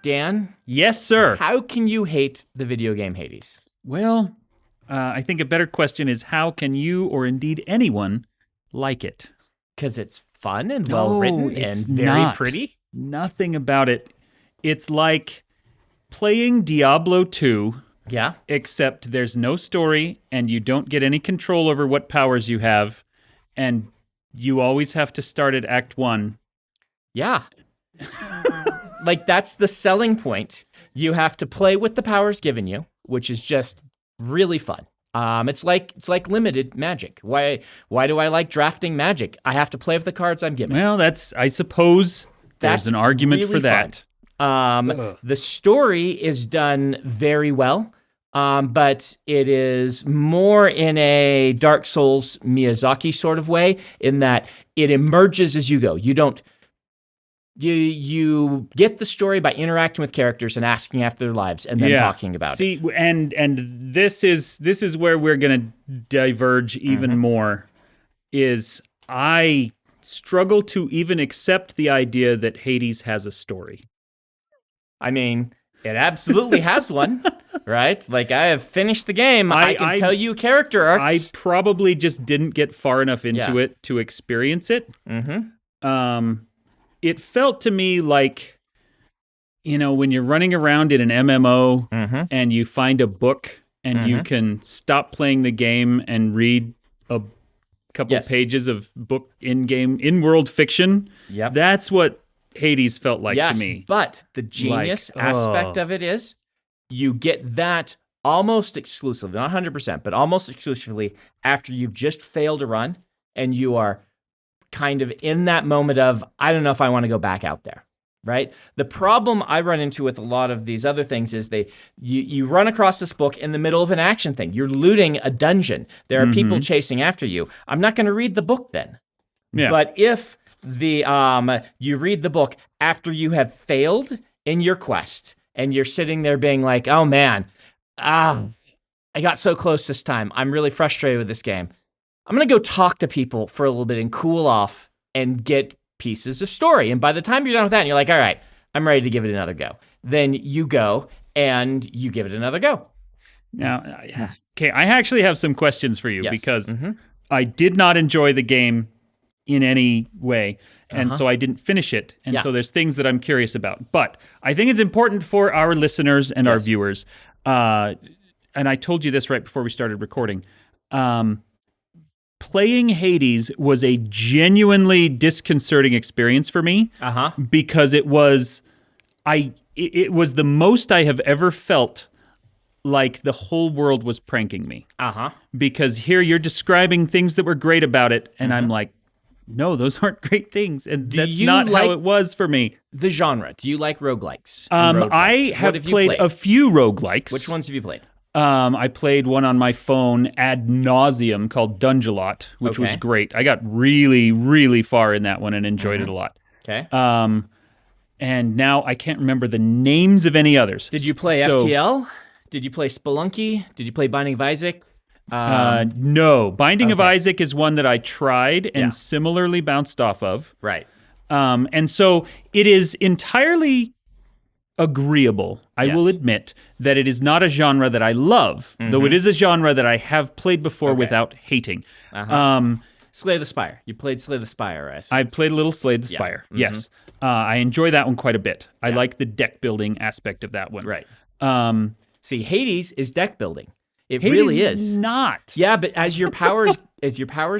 Dan? Yes, sir. How can you hate the video game Hades? Well, I think a better question is how can you, or indeed anyone, like it? Because it's fun and well-written and very pretty? Nothing about it. It's like playing Diablo 2, except there's no story and you don't get any control over what powers you have, and you always have to start at Act 1. Yeah. Like, that's the selling point. You have to play with the powers given you, which is just really fun. It's like limited Magic. Why do I like drafting Magic? I have to play with the cards I'm given. Well, I suppose there's an argument really for that. The story is done very well, but it is more in a Dark Souls Miyazaki sort of way, in that it emerges as you go. You don't. You get the story by interacting with characters and asking after their lives and then talking about it. And this is where we're going to diverge even more. Is I struggle to even accept the idea that Hades has a story. I mean, it absolutely has one, right? Like, I have finished the game. I can tell you character arcs. I probably just didn't get far enough into it to experience it. It felt to me like, when you're running around in an MMO and you find a book and you can stop playing the game and read a couple pages of book in-world fiction. Yep. That's what Hades felt like to me. But the genius aspect of it is you get that almost exclusively, not 100%, but almost exclusively after you've just failed a run and you are kind of in that moment of, I don't know if I want to go back out there, right? The problem I run into with a lot of these other things is you run across this book in the middle of an action thing. You're looting a dungeon. There are people chasing after you. I'm not going to read the book then. Yeah. But if you read the book after you have failed in your quest and you're sitting there being like, oh man, I got so close this time. I'm really frustrated with this game. I'm going to go talk to people for a little bit and cool off and get pieces of story. And by the time you're done with that and you're like, all right, I'm ready to give it another go. Then you go and you give it another go. Now, okay, I actually have some questions for you because I did not enjoy the game in any way. And so I didn't finish it. And so there's things that I'm curious about. But I think it's important for our listeners and our viewers. And I told you this right before we started recording. Playing Hades was a genuinely disconcerting experience for me because it was the most I have ever felt like the whole world was pranking me. Because here you're describing things that were great about it, and I'm like, no, those aren't great things, and that's not how it was for me. The genre. Do you like roguelikes? I have played a few roguelikes. Which ones have you played? I played one on my phone ad nauseum called Dungelot, which was great. I got really, really far in that one and enjoyed it a lot. Okay. And now I can't remember the names of any others. Did you play FTL? Did you play Spelunky? Did you play Binding of Isaac? No. Binding of Isaac is one that I tried and similarly bounced off of. Right. And so it is entirely agreeable, I will admit, that it is not a genre that I love, though it is a genre that I have played before without hating. Slay the Spire. You played Slay the Spire, I played a little Slay the Spire, yes. I enjoy that one quite a bit. I like the deck building aspect of that one. Right. See, Hades is deck building. It Hades really is not. Yeah, but as your powers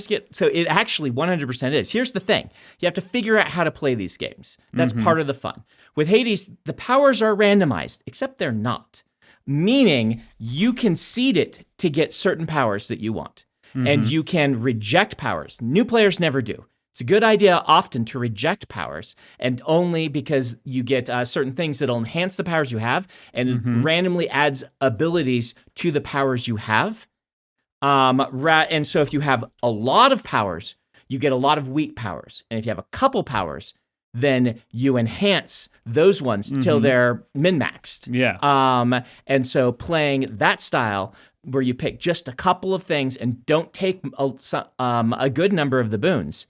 get, so it actually 100% is. Here's the thing: you have to figure out how to play these games. That's part of the fun. With Hades, the powers are randomized, except they're not. Meaning, you can seed it to get certain powers that you want, and you can reject powers. New players never do. It's a good idea often to reject powers, and only because you get certain things that'll enhance the powers you have, and it randomly adds abilities to the powers you have. And so if you have a lot of powers, you get a lot of weak powers. And if you have a couple powers, then you enhance those ones till they're min-maxed. Yeah. And so playing that style where you pick just a couple of things and don't take a good number of the boons,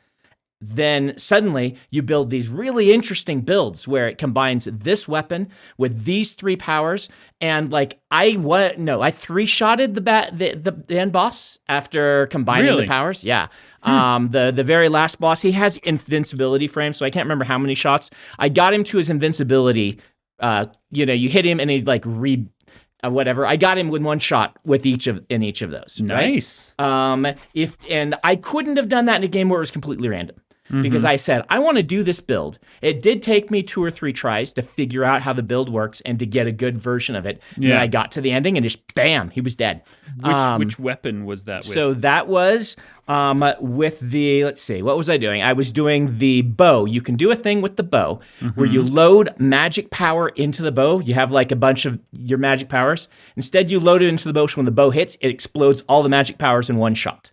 then suddenly you build these really interesting builds where it combines this weapon with these 3 powers. And like I 3-shotted the end boss after combining the powers. Yeah. The very last boss, he has invincibility frames, so I can't remember how many shots. I got him to his invincibility. You hit him and he's like whatever. I got him with 1 shot with each of those. Nice. Right? And I couldn't have done that in a game where it was completely random. Because I said, I want to do this build. It did take me 2 or 3 tries to figure out how the build works and to get a good version of it. Yeah. Then I got to the ending and just bam, he was dead. Which weapon was that with? So that was with the, let's see, what was I doing? I was doing the bow. You can do a thing with the bow where you load magic power into the bow. You have like a bunch of your magic powers. Instead, you load it into the bow, so when the bow hits, it explodes all the magic powers in 1 shot.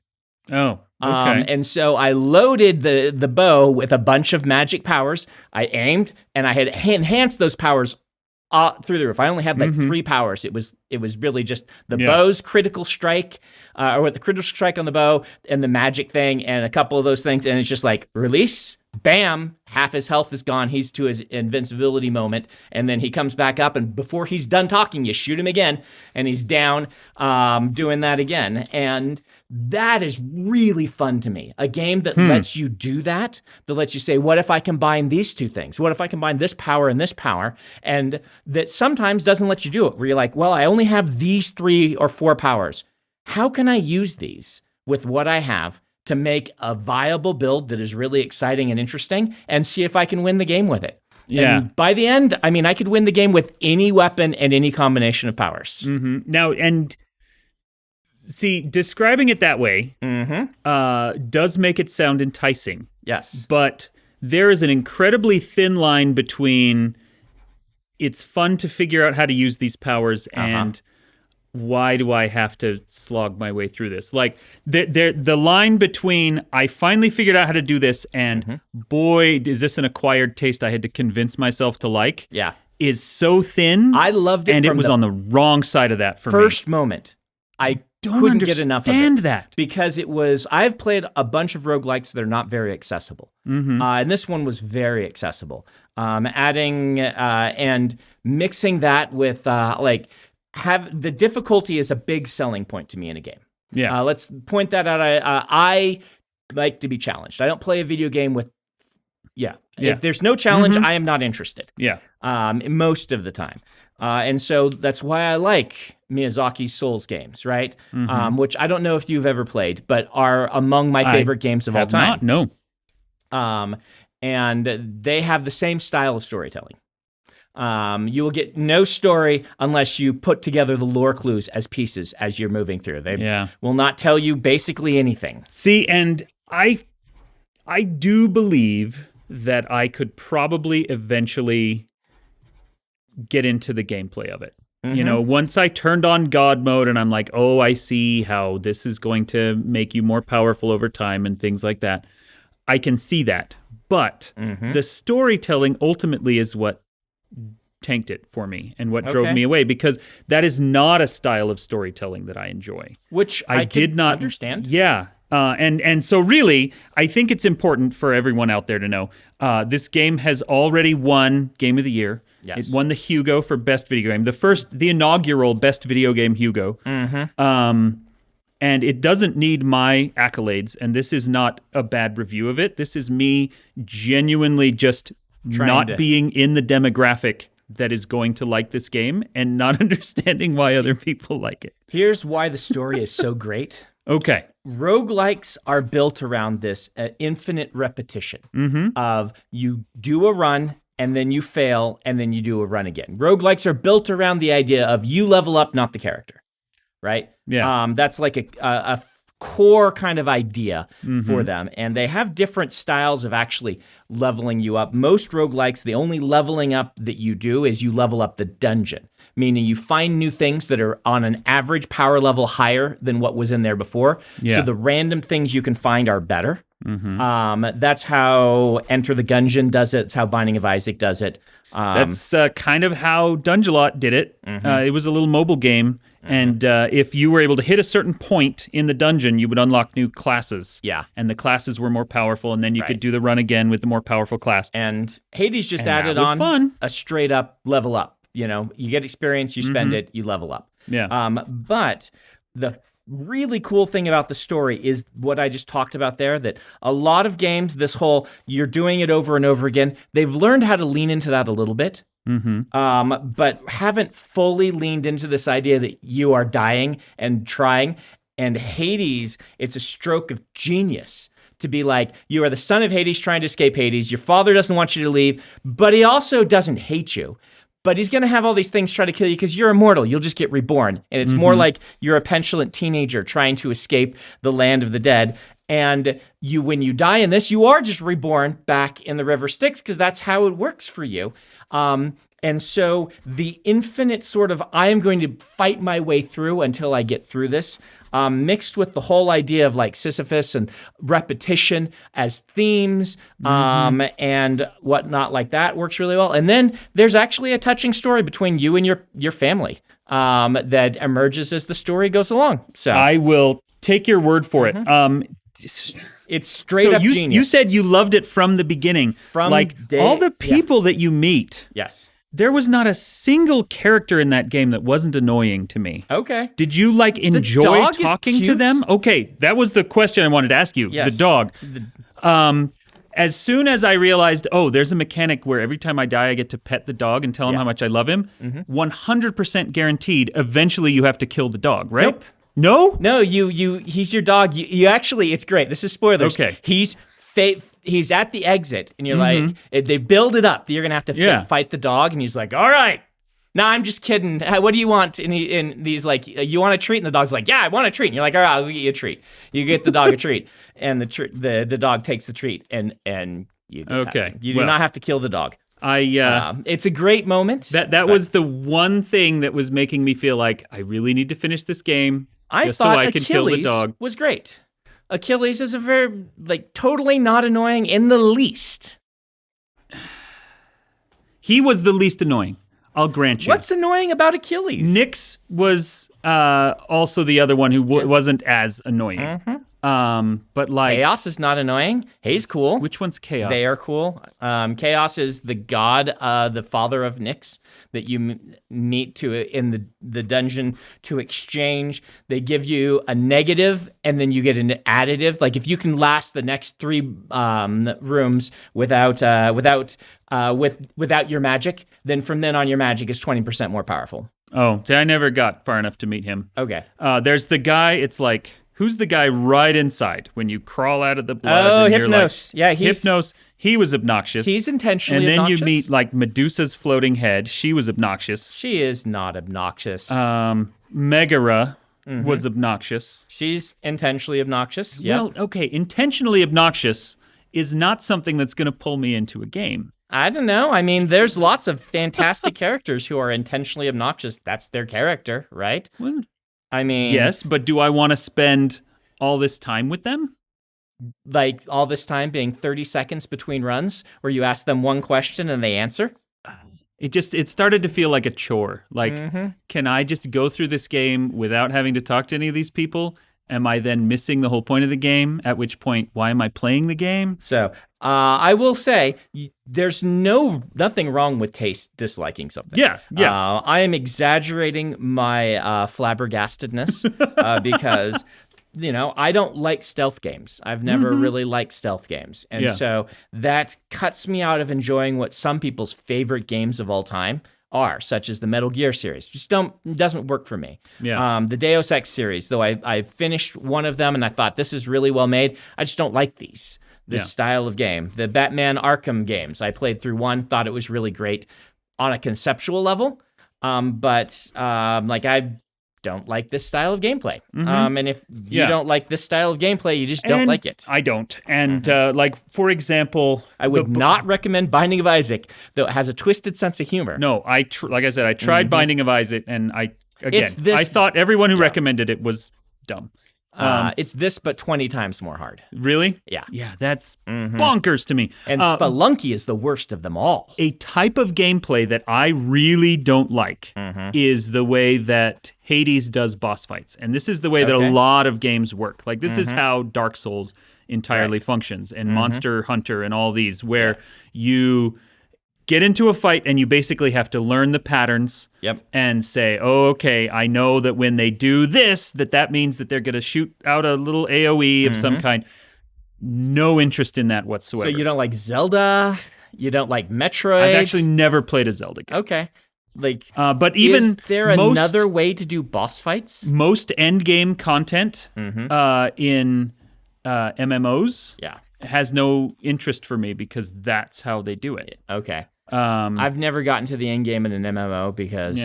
Oh, okay. And so I loaded the bow with a bunch of magic powers. I aimed, and I had enhanced those powers through the roof. I only had like 3 powers. It was really just the bow's critical strike, or the critical strike on the bow, and the magic thing, and a couple of those things. And it's just like release, bam, half his health is gone. He's to his invincibility moment, and then he comes back up, and before he's done talking, you shoot him again, and he's down, doing that again. And that is really fun to me. A game that lets you do that lets you say, what if I combine these 2 things? What if I combine this power and this power? And that sometimes doesn't let you do it, where you're like, well, I only have these 3 or 4 powers. How can I use these with what I have to make a viable build that is really exciting and interesting, and see if I can win the game with it? Yeah. And by the end, I mean, I could win the game with any weapon and any combination of powers. Now, and see, describing it that way does make it sound enticing. Yes. But there is an incredibly thin line between it's fun to figure out how to use these powers and why do I have to slog my way through this? Like the line between I finally figured out how to do this and boy, is this an acquired taste I had to convince myself to like. Yeah. Is so thin. I loved it. And it was on the wrong side of that for me. First moment. I couldn't get enough of it. That. Because I've played a bunch of roguelikes that are not very accessible. And this one was very accessible. Adding and mixing that with the difficulty is a big selling point to me in a game. Yeah. Let's point that out. I like to be challenged. I don't play a video game with, if there's no challenge, I am not interested. Yeah. Most of the time. And so that's why I like Miyazaki's Souls games, right? Which I don't know if you've ever played, but are among my favorite games of all time. No. And they have the same style of storytelling. You will get no story unless you put together the lore clues as pieces as you're moving through. They will not tell you basically anything. See, and I do believe that I could probably eventually get into the gameplay of it. You know, once I turned on God mode and I'm like, oh, I see how this is going to make you more powerful over time and things like that. I can see that. But the storytelling ultimately is what tanked it for me and what drove me away, because that is not a style of storytelling that I enjoy. Which I did not understand. Yeah. And so really, I think it's important for everyone out there to know this game has already won Game of the Year. Yes. It won the Hugo for Best Video Game, the inaugural Best Video Game Hugo. And it doesn't need my accolades, and this is not a bad review of it. This is me genuinely just being in the demographic that is going to like this game and not understanding why other people like it. Here's why the story is so great. Okay. Roguelikes are built around this infinite repetition of you do a run and then you fail and then you do a run again. Roguelikes are built around the idea of you level up, not the character, right? Yeah. That's like a core kind of idea for them. And they have different styles of actually leveling you up. Most roguelikes, the only leveling up that you do is you level up the dungeon, meaning you find new things that are on an average power level higher than what was in there before. Yeah. So the random things you can find are better. That's how Enter the Gungeon does it. It's how Binding of Isaac does it. That's kind of how Dungelot did it. It was a little mobile game, And if you were able to hit a certain point in the dungeon, you would unlock new classes. Yeah. And the classes were more powerful, and then you could do the run again with the more powerful class. And Hades just added on a straight up level up. You know, you get experience, you spend it, you level up. Yeah. But the really cool thing about the story is what I just talked about there, that a lot of games, this whole you're doing it over and over again, they've learned how to lean into that a little bit. But haven't fully leaned into this idea that you are dying and trying. And Hades, it's a stroke of genius to be like, you are the son of Hades trying to escape Hades. Your father doesn't want you to leave, but he also doesn't hate you. But he's going to have all these things try to kill you because you're immortal. You'll just get reborn. And it's more like you're a petulant teenager trying to escape the land of the dead. And when you die in this, you are just reborn back in the river Styx because that's how it works for you. And so the infinite sort of, I am going to fight my way through until I get through this, mixed with the whole idea of like Sisyphus and repetition as themes and whatnot like that works really well. And then there's actually a touching story between you and your family that emerges as the story goes along. So I will take your word for it. It's straight up genius. You said you loved it from the beginning. From all the people that you meet. Yes. There was not a single character in that game that wasn't annoying to me. Okay. Did you enjoy talking to them? Okay, that was the question I wanted to ask you. Yes. The dog. As soon as I realized, there's a mechanic where every time I die, I get to pet the dog and tell him how much I love him. 100% guaranteed. Eventually, you have to kill the dog, right? Nope. No? No, he's your dog. You actually, it's great. This is spoilers. Okay. He's at the exit, and you're like, they build it up. You're going to have to fight the dog, and he's like, all right. No, I'm just kidding. What do you want? And he's like, you want a treat? And the dog's like, yeah, I want a treat. And you're like, all right, I'll get you a treat. You get the dog a treat, and the dog takes the treat, and you get past him. You do not have to kill the dog. It's a great moment. That was the one thing that was making me feel like I really need to finish this game just so I can kill the dog. Was great. Achilles is a very, totally not annoying in the least. He was the least annoying. I'll grant you. What's annoying about Achilles? Nyx was also the other one who wasn't as annoying. But Chaos is not annoying. He's cool. Which one's Chaos? They are cool. Chaos is the god, the father of Nyx that you meet in the dungeon to exchange. They give you a negative, and then you get an additive. Like if you can last the next 3 rooms without your magic, then from then on your magic is 20% more powerful. Oh, see, I never got far enough to meet him. Okay. There's the guy. It's like. Who's the guy right inside when you crawl out of the blood? Oh, and Hypnos. Hypnos. He was obnoxious. He's intentionally obnoxious. And then obnoxious. you meet Medusa's floating head. She was obnoxious. She is not obnoxious. Megara was obnoxious. She's intentionally obnoxious. Yep. Well, okay, intentionally obnoxious is not something that's going to pull me into a game. I don't know. I mean, there's lots of fantastic characters who are intentionally obnoxious. That's their character, right? Well, I mean... Yes, but do I want to spend all this time with them? Like all this time being 30 seconds between runs where you ask them one question and they answer? It started to feel like a chore. Like, can I just go through this game without having to talk to any of these people? Am I then missing the whole point of the game? At which point, why am I playing the game? So, I will say, there's nothing wrong with disliking something. Yeah. I am exaggerating my flabbergastedness because, I don't like stealth games. I've never really liked stealth games. And so that cuts me out of enjoying what some people's favorite games of all time are, such as the Metal Gear series. Doesn't work for me. Yeah. The Deus Ex series, though I finished one of them and I thought this is really well made, I just don't like this style of game. The Batman Arkham games, I played through one, thought it was really great on a conceptual level, but I don't like this style of gameplay. And if you don't like this style of gameplay, you just don't like it. I don't. And for example, I would not recommend Binding of Isaac, though it has a twisted sense of humor. No, like I said, I tried Binding of Isaac, and I thought everyone who recommended it was dumb. It's this, but 20 times more hard. Really? Yeah. Yeah, that's bonkers to me. And Spelunky is the worst of them all. A type of gameplay that I really don't like is the way that Hades does boss fights. And this is the way that a lot of games work. Like, this is how Dark Souls entirely functions, and Monster Hunter and all these, where you get into a fight and you basically have to learn the patterns and say, oh, okay, I know that when they do this, that means that they're going to shoot out a little AoE of some kind. No interest in that whatsoever. So you don't like Zelda? You don't like Metroid? I've actually never played a Zelda game. Okay. Like, but even is there another way to do boss fights? Most end game content in MMOs has no interest for me because that's how they do it. Okay. I've never gotten to the end game in an MMO because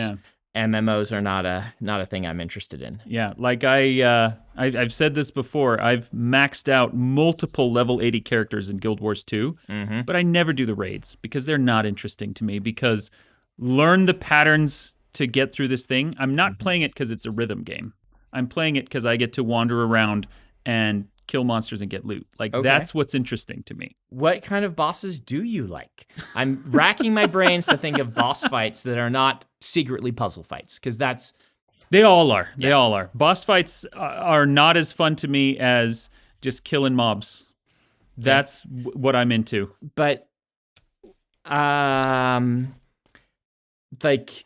MMOs are not a thing I'm interested in. Yeah, like I've said this before. I've maxed out multiple level 80 characters in Guild Wars 2, but I never do the raids because they're not interesting to me. Because learn the patterns to get through this thing. I'm not playing it because it's a rhythm game. I'm playing it because I get to wander around and kill monsters and get loot. Like, that's what's interesting to me. What kind of bosses do you like? I'm racking my brains to think of boss fights that are not secretly puzzle fights, because that's... They all are. They all are. Boss fights are not as fun to me as just killing mobs. That's what I'm into. But, like,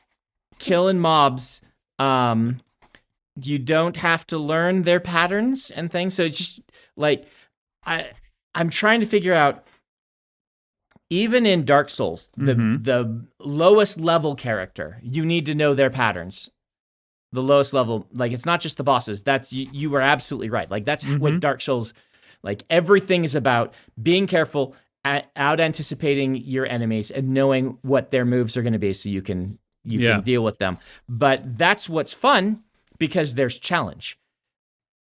killing mobs, you don't have to learn their patterns and things. So it's just like, I'm trying to figure out, even in Dark Souls, the lowest level character, you need to know their patterns. The lowest level, like, it's not just the bosses. That's, you were absolutely right. Like, that's what Dark Souls, like, everything is about being careful, out anticipating your enemies and knowing what their moves are going to be so you can deal with them. But that's what's fun, because there's challenge.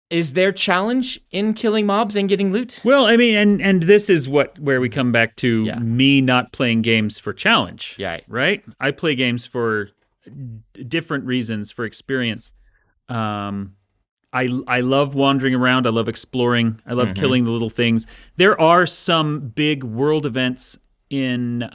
Is there challenge in killing mobs and getting loot? Well, I mean, and this is where we come back to me not playing games for challenge. Yeah. Right? I play games for different reasons, for experience. I love wandering around. I love exploring. I love killing the little things. There are some big world events in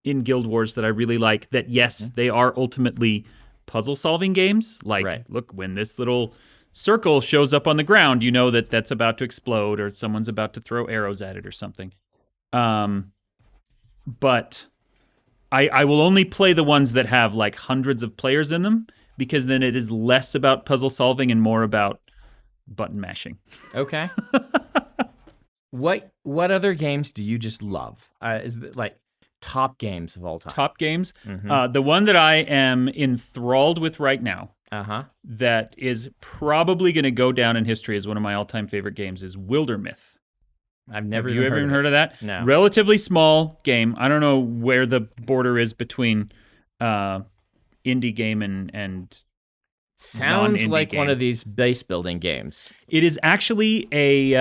Guild Wars that I really like. That they are ultimately puzzle-solving games. Like, look, when this little circle shows up on the ground, you know that that's about to explode, or someone's about to throw arrows at it or something. But I will only play the ones that have like hundreds of players in them, because then it is less about puzzle solving and more about button mashing. Okay. What other games do you just love? Is it like top games of all time? Top games? The one that I am enthralled with right now, that is probably going to go down in history as one of my all-time favorite games, is Wildermyth. I've never Have you ever heard of that? No. Relatively small game. I don't know where the border is between indie game and sounds like one of these base building games. It is actually a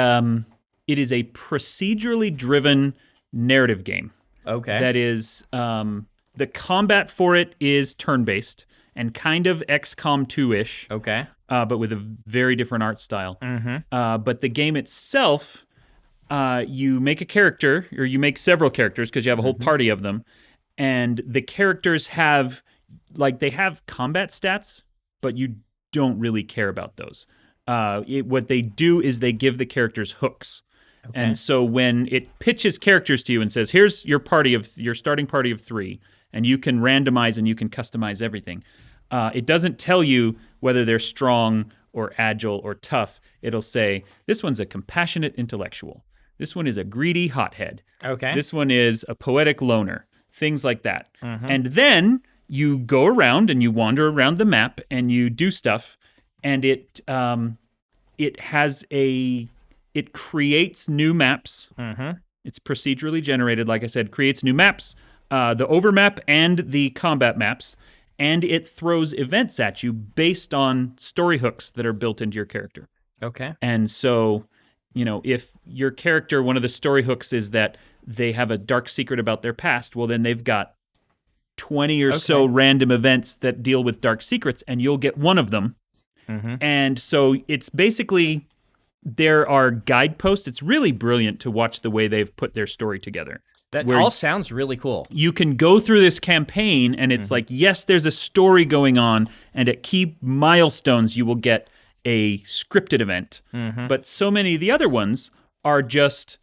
procedurally driven narrative game. Okay. That is, the combat for it is turn-based and kind of XCOM 2-ish. Okay. But with a very different art style. But the game itself, you make a character, or you make several characters because you have a whole party of them, and the characters have, like, they have combat stats, but you don't really care about those. What they do is they give the characters hooks. Okay. And so when it pitches characters to you and says, here's your starting party of 3, and you can randomize and you can customize everything, it doesn't tell you whether they're strong or agile or tough. It'll say, this one's a compassionate intellectual. This one is a greedy hothead. Okay. This one is a poetic loner. Things like that. And then you go around and you wander around the map and you do stuff, and it creates new maps. It's procedurally generated, like I said, creates new maps, the overmap and the combat maps, and it throws events at you based on story hooks that are built into your character. Okay. And so, if your character, one of the story hooks is that they have a dark secret about their past, well, then they've got 20 or so random events that deal with dark secrets, and you'll get one of them. And so it's basically, there are guideposts. It's really brilliant to watch the way they've put their story together. That all sounds really cool. You can go through this campaign, and it's like, yes, there's a story going on, and at key milestones, you will get a scripted event. But so many of the other ones are just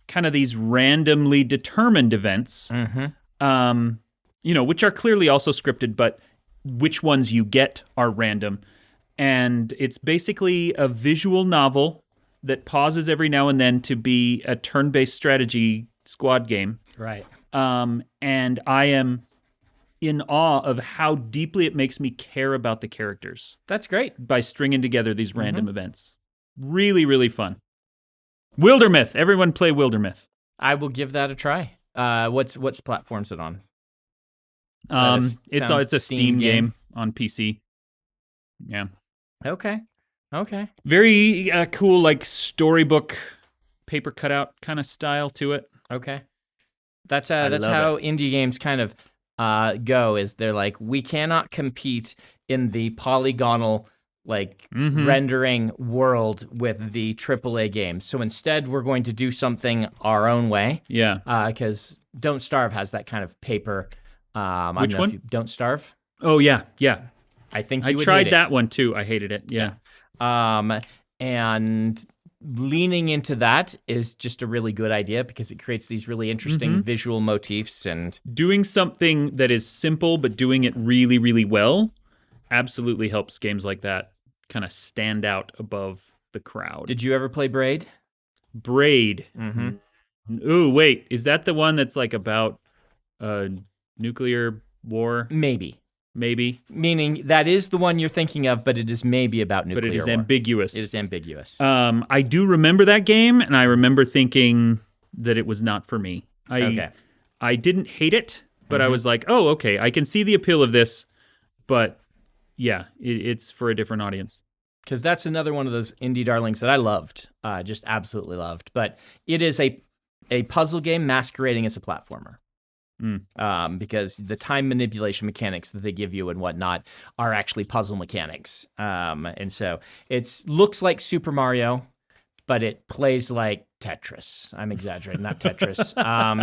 kind of these randomly determined events, which are clearly also scripted, but which ones you get are random. And it's basically a visual novel that pauses every now and then to be a turn-based strategy squad game. Right. And I am in awe of how deeply it makes me care about the characters. That's great. By stringing together these random events. Really, really fun. Wildermyth. Everyone play Wildermyth. I will give that a try. What's platforms it on? It's a Steam game on PC. Yeah. Okay. Very cool, like storybook, paper cutout kind of style to it. Okay. That's how indie games kind of go. Is they're like, we cannot compete in the polygonal rendering world with the AAA games. So instead, we're going to do something our own way. Yeah. Because Don't Starve has that kind of paper. Which one? Don't Starve. Oh yeah. I think I tried that one too. I hated it. Yeah. And leaning into that is just a really good idea because it creates these really interesting visual motifs and doing something that is simple but doing it really, really well absolutely helps games like that kind of stand out above the crowd. Did you ever play Braid? Braid. Ooh, wait. Is that the one that's like about nuclear war? Maybe. Meaning that is the one you're thinking of, but it is maybe about nuclear war. But it is ambiguous. It is ambiguous. I do remember that game, and I remember thinking that it was not for me. I didn't hate it, but I was like, oh, okay, I can see the appeal of this, but yeah, it's for a different audience. Because that's another one of those indie darlings that I loved, just absolutely loved. But it is a puzzle game masquerading as a platformer. Because the time manipulation mechanics that they give you and whatnot are actually puzzle mechanics. And so it looks like Super Mario, but it plays like Tetris. I'm exaggerating, not Tetris.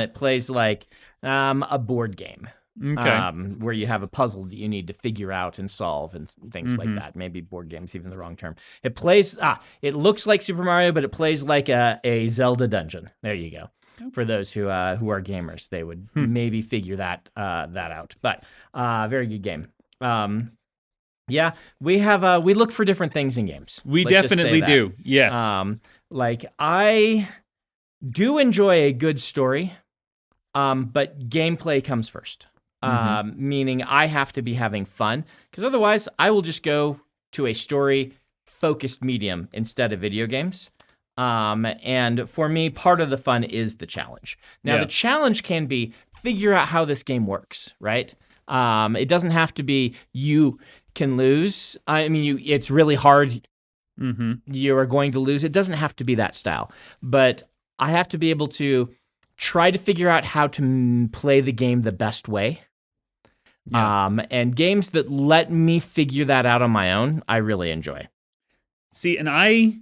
It plays like a board game. Where you have a puzzle that you need to figure out and solve and things like that. Maybe board game's even the wrong term. It looks like Super Mario, but it plays like a Zelda dungeon. There you go. For those who are gamers, they would maybe figure that out. But very good game. Yeah, we look for different things in games. We definitely do. Yes. I do enjoy a good story, but gameplay comes first. Meaning I have to be having fun, because otherwise I will just go to a story-focused medium instead of video games. And for me, part of the fun is the challenge. Now, the challenge can be figure out how this game works, right? It doesn't have to be you can lose. I mean, it's really hard. You are going to lose. It doesn't have to be that style. But I have to be able to try to figure out how to play the game the best way. And games that let me figure that out on my own, I really enjoy. See, and I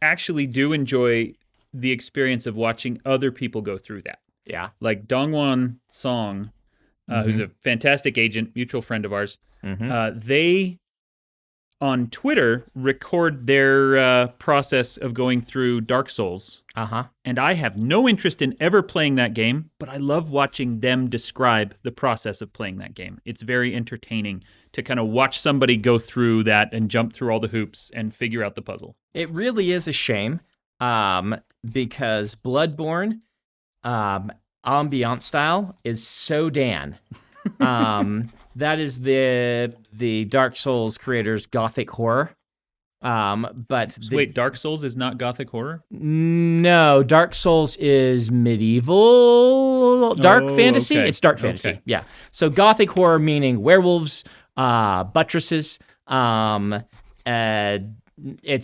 actually do enjoy the experience of watching other people go through that. Yeah. Like Dongwon Song, who's a fantastic agent, mutual friend of ours, they, on Twitter, record their process of going through Dark Souls. And I have no interest in ever playing that game, but I love watching them describe the process of playing that game. It's very entertaining to kind of watch somebody go through that and jump through all the hoops and figure out the puzzle. It really is a shame, because Bloodborne, ambiance style is so Dan. That is the Dark Souls creators' gothic horror. Wait, Dark Souls is not gothic horror? No, Dark Souls is medieval dark fantasy. Okay. It's dark fantasy. Yeah. So gothic horror meaning werewolves, buttresses, it's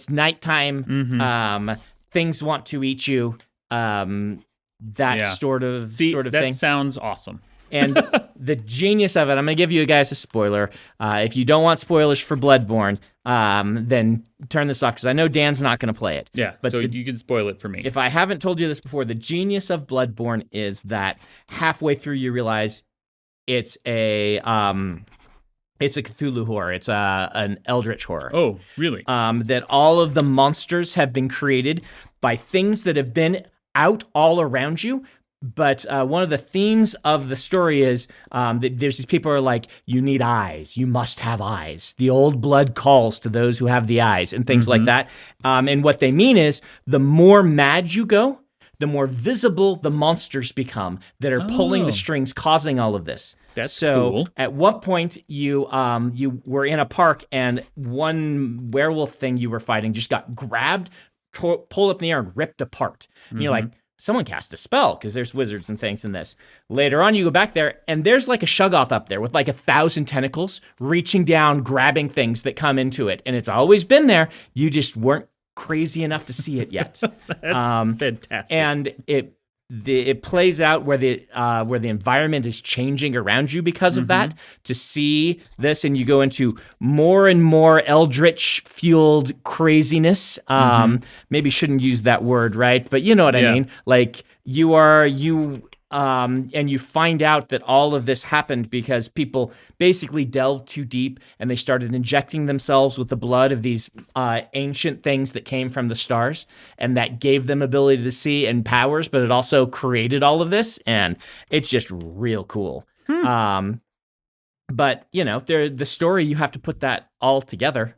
nighttime, things want to eat you, sort of thing. That sounds awesome. And the genius of it, I'm going to give you guys a spoiler. If you don't want spoilers for Bloodborne, then turn this off because I know Dan's not going to play it. Yeah, but so you can spoil it for me. If I haven't told you this before, the genius of Bloodborne is that halfway through you realize it's a Cthulhu horror. It's an Eldritch horror. Oh, really? That all of the monsters have been created by things that have been out all around you. But one of the themes of the story is that there's these people who are like, you need eyes. You must have eyes. The old blood calls to those who have the eyes and things like that. And what they mean is the more mad you go, the more visible the monsters become that are pulling the strings, causing all of this. That's cool. So at what point you were in a park and one werewolf thing you were fighting just got grabbed, pulled up in the air and ripped apart. And you're like, someone cast a spell because there's wizards and things in this. Later on, you go back there and there's like a Shoggoth up there with like 1,000 tentacles reaching down, grabbing things that come into it. And it's always been there. You just weren't crazy enough to see it yet. That's fantastic. And it plays out where the environment is changing around you because of that. To see this, and you go into more and more eldritch fueled craziness. Maybe shouldn't use that word, right? But you know what I mean. Like and you find out that all of this happened because people basically delved too deep and they started injecting themselves with the blood of these ancient things that came from the stars, and that gave them ability to see and powers, but it also created all of this, and it's just real cool. But you know, the story, you have to put that all together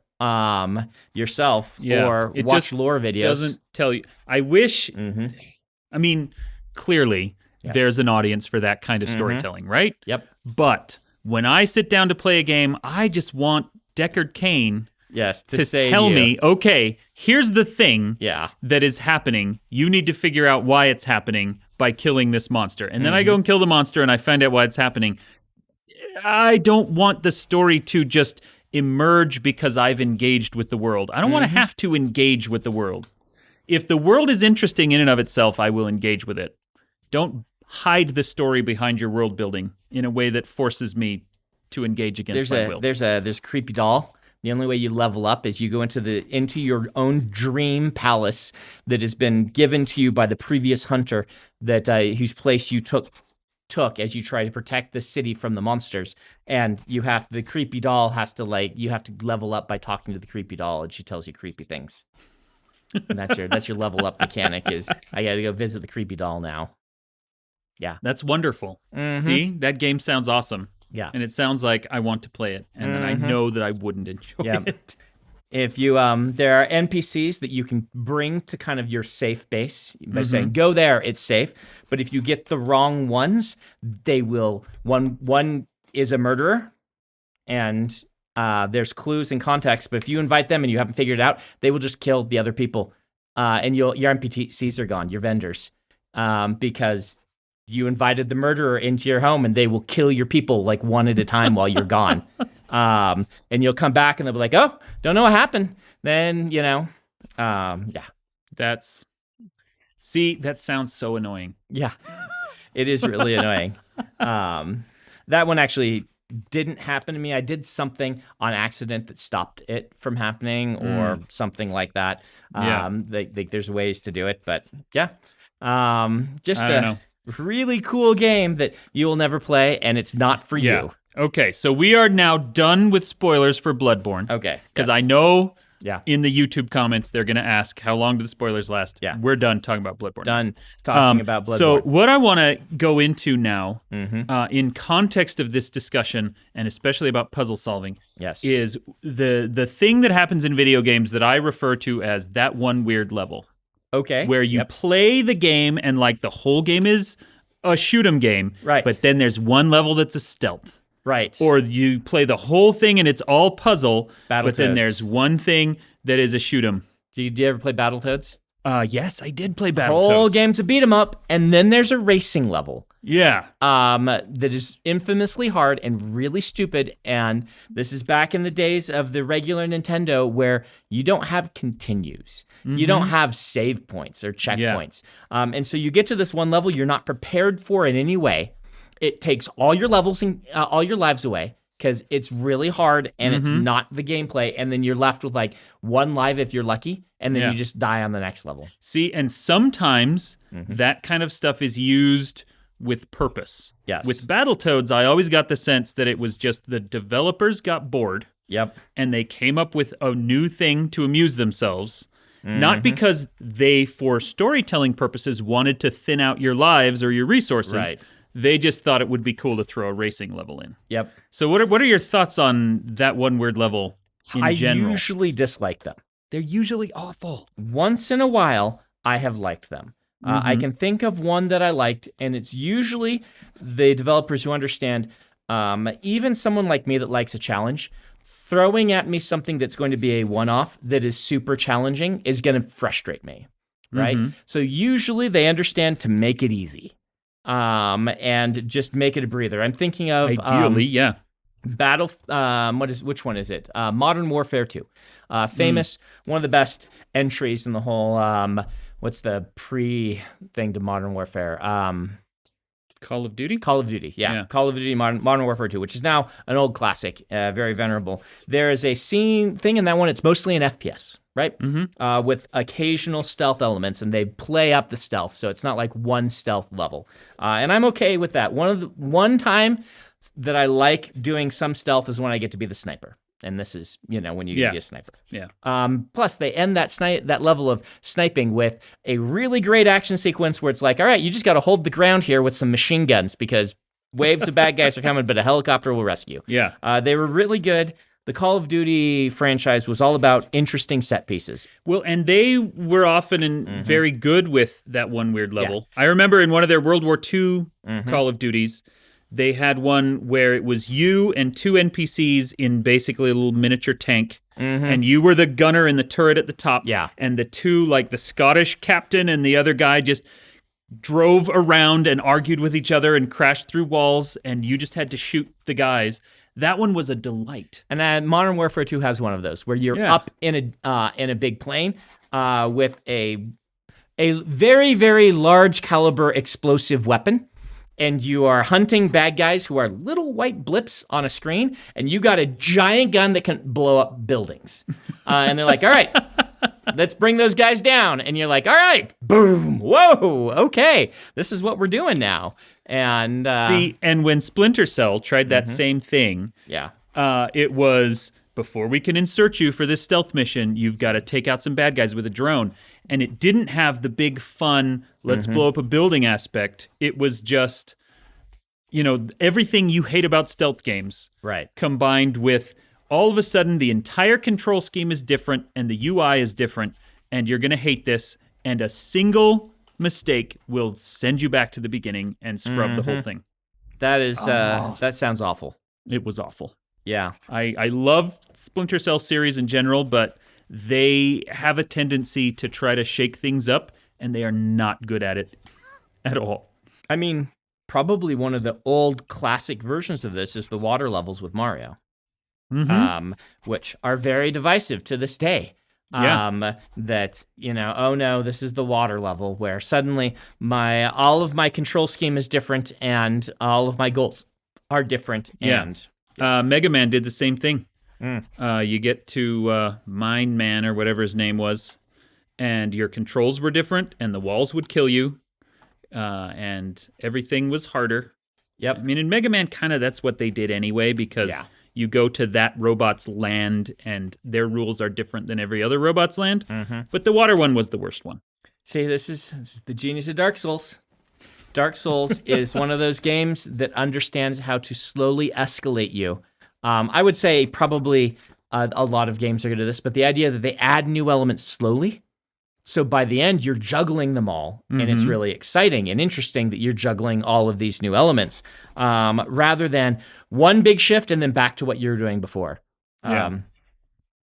yourself, or watch lore videos. Doesn't tell you. I wish. I mean, clearly. Yes. There's an audience for that kind of storytelling, right? Yep. But when I sit down to play a game, I just want Deckard Cain to tell me, okay, here's the thing that is happening. You need to figure out why it's happening by killing this monster. And then I go and kill the monster and I find out why it's happening. I don't want the story to just emerge because I've engaged with the world. I don't want to have to engage with the world. If the world is interesting in and of itself, I will engage with it. Don't hide the story behind your world building in a way that forces me to engage against my will. There's a creepy doll. The only way you level up is you go into your own dream palace that has been given to you by the previous hunter that whose place you took as you try to protect the city from the monsters. And the creepy doll has to you have to level up by talking to the creepy doll, and she tells you creepy things. And that's your level up mechanic is I got to go visit the creepy doll now. Yeah. That's wonderful. See, that game sounds awesome. Yeah. And it sounds like I want to play it. And then I know that I wouldn't enjoy it. If you, there are NPCs that you can bring to kind of your safe base by saying, go there, it's safe. But if you get the wrong ones, they will, one is a murderer and there's clues and context. But if you invite them and you haven't figured it out, they will just kill the other people. And your NPCs are gone, your vendors. Because you invited the murderer into your home and they will kill your people like one at a time while you're gone. And you'll come back and they'll be like, oh, don't know what happened. Then, that sounds so annoying. Yeah, it is really annoying. That one actually didn't happen to me. I did something on accident that stopped it from happening or something like that. There's ways to do it, but just a really cool game that you will never play, and it's not for you. Okay, so we are now done with spoilers for Bloodborne. Okay. Because I know in the YouTube comments they're going to ask, how long do the spoilers last? Yeah. We're done talking about Bloodborne. Done talking about Bloodborne. So what I want to go into now, in context of this discussion, and especially about puzzle solving, is the thing that happens in video games that I refer to as that one weird level. Okay. Where you play the game and like the whole game is a shoot 'em game. Right. But then there's one level that's a stealth. Right. Or you play the whole thing and it's all puzzle. But then there's one thing that is a shoot 'em. Did you ever play Battletoads? Yes, I did play Battletoads. Whole game's a beat 'em up, and then there's a racing level. Yeah. That is infamously hard and really stupid. And this is back in the days of the regular Nintendo where you don't have continues. You don't have save points or checkpoints. And so you get to this one level you're not prepared for in any way. It takes all your levels and all your lives away, because it's really hard and it's not the gameplay. And then you're left with like 1 life if you're lucky, and then you just die on the next level. See, and sometimes that kind of stuff is used with purpose. Yes. With Battletoads, I always got the sense that it was just the developers got bored. Yep. And they came up with a new thing to amuse themselves. Not because they, for storytelling purposes, wanted to thin out your lives or your resources. Right. They just thought it would be cool to throw a racing level in. Yep. So what are your thoughts on that one weird level in general? I usually dislike them. They're usually awful. Once in a while, I have liked them. I can think of one that I liked, and it's usually the developers who understand, even someone like me that likes a challenge, throwing at me something that's going to be a one-off that is super challenging is going to frustrate me, right? So usually they understand to make it easy, and just make it a breather. I'm thinking of ideally, which one is it? Modern Warfare 2, famous, one of the best entries in the whole. What's the pre-thing to Modern Warfare? Call of Duty? Call of Duty, yeah. Call of Duty Modern Warfare 2, which is now an old classic, very venerable. There is a thing in that one, it's mostly an FPS, right? With occasional stealth elements, and they play up the stealth, so it's not like one stealth level. And I'm okay with that. One time that I like doing some stealth is when I get to be the sniper. And this is, when you get to be a sniper. Yeah. Plus, they end that level of sniping with a really great action sequence where it's like, all right, you just got to hold the ground here with some machine guns because waves of bad guys are coming, but a helicopter will rescue. Yeah. They were really good. The Call of Duty franchise was all about interesting set pieces. Well, and they were often very good with that one weird level. I remember in one of their World War II Call of Duties, they had one where it was you and 2 NPCs in basically a little miniature tank, and you were the gunner in the turret at the top. Yeah. And the two, like the Scottish captain and the other guy, just drove around and argued with each other and crashed through walls, and you just had to shoot the guys. That one was a delight. And Modern Warfare 2 has one of those where you're up in a big plane with a very, very large caliber explosive weapon. And you are hunting bad guys who are little white blips on a screen, and you got a giant gun that can blow up buildings. And they're like, all right, let's bring those guys down. And you're like, all right, boom, whoa, okay, this is what we're doing now. And see, and when Splinter Cell tried that same thing, it was, before we can insert you for this stealth mission, you've got to take out some bad guys with a drone. And it didn't have the big fun, let's blow up a building aspect. It was just, everything you hate about stealth games. Right. Combined with all of a sudden the entire control scheme is different and the UI is different, and you're going to hate this. And a single mistake will send you back to the beginning and scrub the whole thing. That is, that sounds awful. It was awful. Yeah. I love Splinter Cell series in general, but they have a tendency to try to shake things up, and they are not good at it at all. I mean, probably one of the old classic versions of this is the water levels with Mario, which are very divisive to this day. That, oh no, this is the water level where suddenly all of my control scheme is different and all of my goals are different. And Mega Man did the same thing. You get to Mine Man or whatever his name was, and your controls were different, and the walls would kill you, and everything was harder. Yep. I mean, in Mega Man, kind of that's what they did anyway, because you go to that robot's land, and their rules are different than every other robot's land. But the water one was the worst one. See, this is the genius of Dark Souls. Dark Souls is one of those games that understands how to slowly escalate you. I would say probably a lot of games are going to do this, but the idea that they add new elements slowly, so by the end you're juggling them all, and it's really exciting and interesting that you're juggling all of these new elements, rather than one big shift and then back to what you were doing before.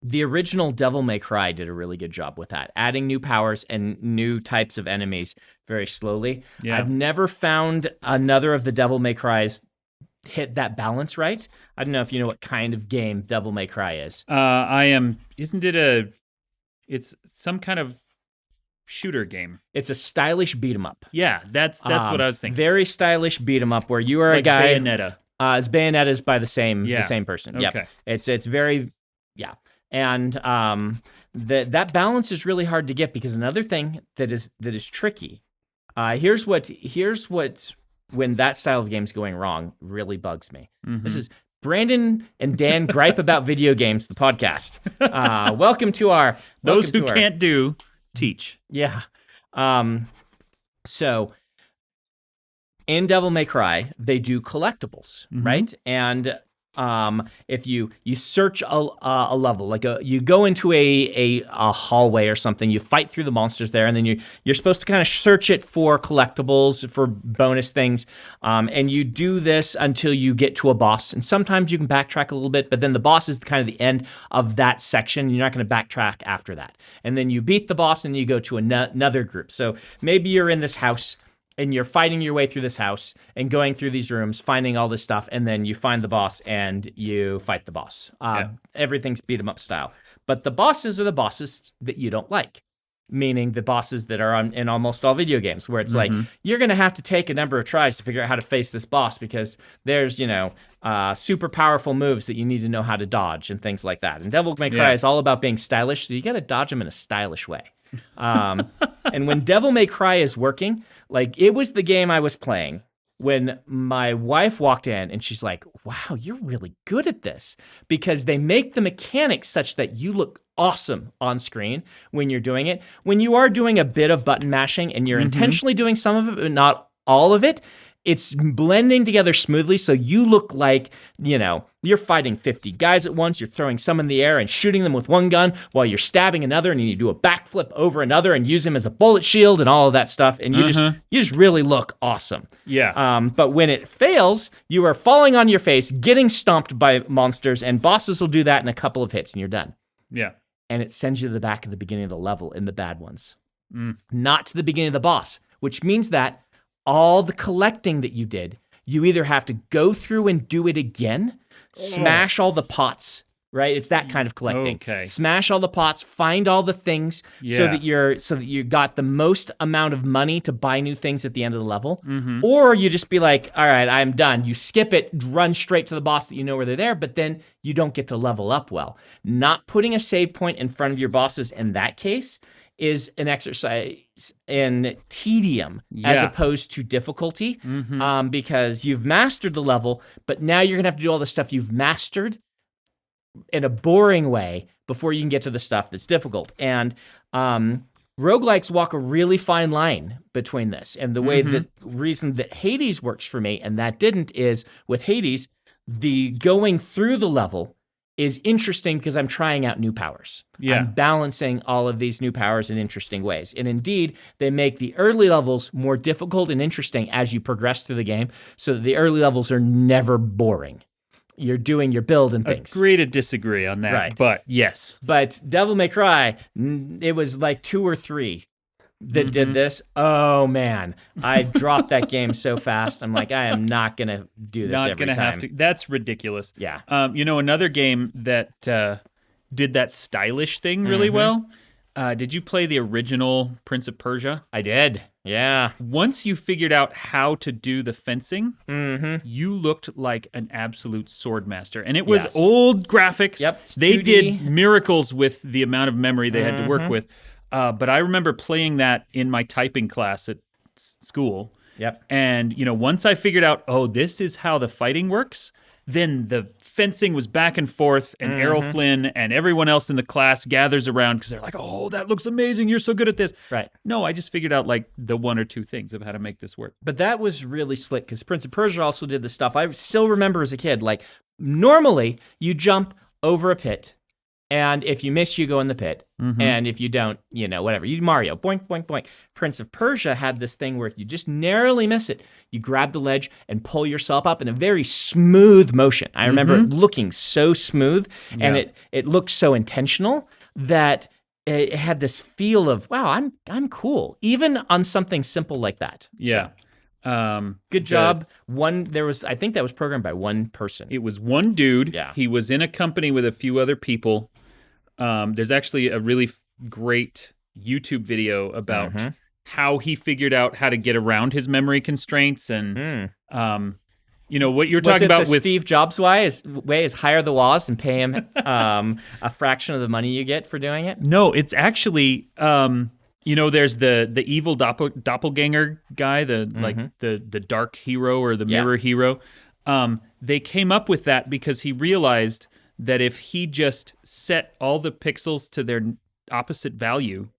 The original Devil May Cry did a really good job with that, adding new powers and new types of enemies very slowly. I've never found another of the Devil May Cries hit that balance right. I don't know if you know what kind of game Devil May Cry is. It's some kind of shooter game. It's a stylish beat 'em up. Yeah, that's what I was thinking. Very stylish beat 'em up where you are like a guy. Bayonetta. Bayonetta is by the same person. Okay. Yep. It's very and that balance is really hard to get, because another thing that is tricky. Here's what when that style of game's going wrong really bugs me. This is Brandon and Dan gripe about video games, the podcast. Welcome to our those who can't do teach. Yeah. So in Devil May Cry, they do collectibles, right? And if you search a level, like you go into a hallway or something, you fight through the monsters there, and then you're supposed to kind of search it for collectibles, for bonus things, and you do this until you get to a boss. And sometimes you can backtrack a little bit, but then the boss is kind of the end of that section. You're not going to backtrack after that. And then you beat the boss, and you go to another group. So maybe you're in this house, and you're fighting your way through this house and going through these rooms, finding all this stuff, and then you find the boss and you fight the boss. Everything's beat 'em up style. But the bosses are the bosses that you don't like, meaning the bosses that are in almost all video games, where it's like, you're going to have to take a number of tries to figure out how to face this boss, because there's, super powerful moves that you need to know how to dodge and things like that. And Devil May Cry is all about being stylish, so you got to dodge them in a stylish way. And when Devil May Cry is working, like, it was the game I was playing when my wife walked in and she's like, wow, you're really good at this, because they make the mechanics such that you look awesome on screen when you're doing it. When you are doing a bit of button mashing and you're intentionally doing some of it, but not all of it, it's blending together smoothly, so you look like, you're fighting 50 guys at once. You're throwing some in the air and shooting them with one gun while you're stabbing another, and you do a backflip over another and use him as a bullet shield and all of that stuff, and you just really look awesome. Yeah. But when it fails, you are falling on your face, getting stomped by monsters, and bosses will do that in a couple of hits, and you're done. Yeah. And it sends you to the back of the beginning of the level in the bad ones. Not to the beginning of the boss, which means that all the collecting that you did, you either have to go through and do it again, smash all the pots, right? It's that kind of collecting. Okay. Smash all the pots, find all the things, so that you got the most amount of money to buy new things at the end of the level. Or you just be like, all right, I'm done. You skip it, run straight to the boss that you know where they're there, but then you don't get to level up well. Not putting a save point in front of your bosses in that case is an exercise in tedium as opposed to difficulty, because you've mastered the level, but now you're gonna have to do all the stuff you've mastered in a boring way before you can get to the stuff that's difficult. And roguelikes walk a really fine line between this. And the way that reason that Hades works for me and that didn't is, with Hades, the going through the level is interesting because I'm trying out new powers. I'm balancing all of these new powers in interesting ways. And indeed, they make the early levels more difficult and interesting as you progress through the game, so that the early levels are never boring. You're doing your build and things. Agree to disagree on that, right. But yes. But Devil May Cry, it was like 2 or 3 that did this. Oh man, I dropped that game so fast. I'm like, I am not gonna do this every time. Have to. That's ridiculous. Yeah. Another game that did that stylish thing really well. Did you play the original Prince of Persia? I did. Yeah. Once you figured out how to do the fencing, you looked like an absolute sword master. And it was old graphics. Yep. They did miracles with the amount of memory they had to work with. But I remember playing that in my typing class at school. Yep. And, once I figured out, this is how the fighting works, then the fencing was back and forth, and Errol Flynn and everyone else in the class gathers around because they're like, oh, that looks amazing. You're so good at this. Right. No, I just figured out like the 1 or 2 things of how to make this work. But that was really slick because Prince of Persia also did the stuff I still remember as a kid. Like, normally you jump over a pit, and if you miss, you go in the pit. And if you don't, whatever. You Mario, boink, boink, boink. Prince of Persia had this thing where if you just narrowly miss it, you grab the ledge and pull yourself up in a very smooth motion. I remember it looking so smooth, and it looked so intentional that it had this feel of, wow, I'm cool, even on something simple like that. Yeah. Good job. I think that was programmed by one person. It was one dude. Yeah. He was in a company with a few other people. There's actually a really great YouTube video about how he figured out how to get around his memory constraints, and what you're talking about with Steve Jobs way is hire the Woz and pay him a fraction of the money you get for doing it? No, it's actually there's the evil doppelganger guy, the dark hero or the mirror hero. They came up with that because he realized that if he just set all the pixels to their opposite value,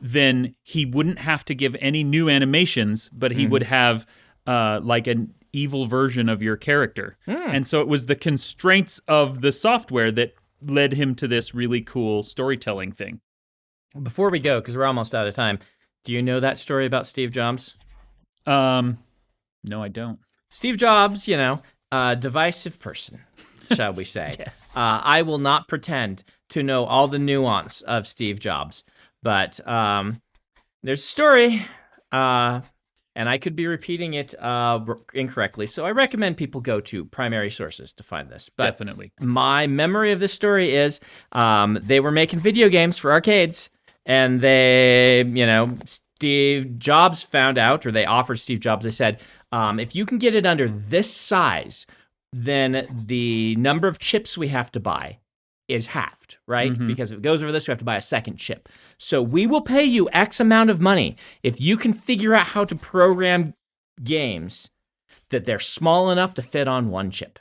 then he wouldn't have to give any new animations, but he would have like an evil version of your character. And so it was the constraints of the software that led him to this really cool storytelling thing. Before we go, because we're almost out of time, do you know that story about Steve Jobs? No, I don't. Steve Jobs, a divisive person, shall we say. Yes. I will not pretend to know all the nuance of Steve Jobs, but there's a story, and I could be repeating it incorrectly, so I recommend people go to primary sources to find this. But definitely. My memory of this story is they were making video games for arcades, and Steve Jobs found out, or they offered Steve Jobs, they said, if you can get it under this size, then the number of chips we have to buy is halved, right? Because if it goes over this, we have to buy a second chip. So we will pay you X amount of money if you can figure out how to program games that they're small enough to fit on one chip.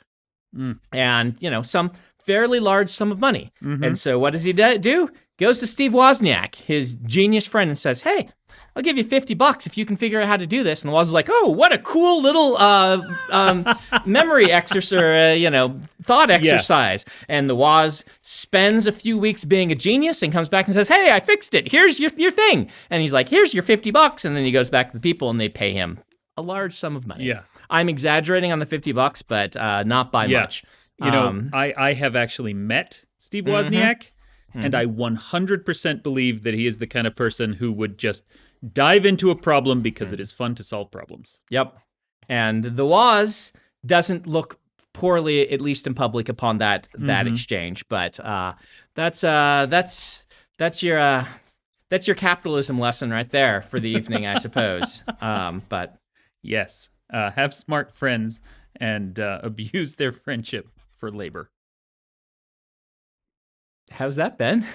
And, some fairly large sum of money. And so what does he do? Goes to Steve Wozniak, his genius friend, and says, hey, I'll give you $50 if you can figure out how to do this. And Woz is like, oh, what a cool little memory exercise, or, thought exercise. Yeah. And the Woz spends a few weeks being a genius and comes back and says, hey, I fixed it. Here's your thing. And he's like, here's your $50. And then he goes back to the people and they pay him a large sum of money. Yeah. I'm exaggerating on the $50, but not by much. I have actually met Steve Wozniak, and I 100% believe that he is the kind of person who would just dive into a problem because it is fun to solve problems. Yep. And the Woz doesn't look poorly, at least in public, upon that exchange. But that's your capitalism lesson right there for the evening, I suppose. But yes, have smart friends and abuse their friendship for labor. How's that been?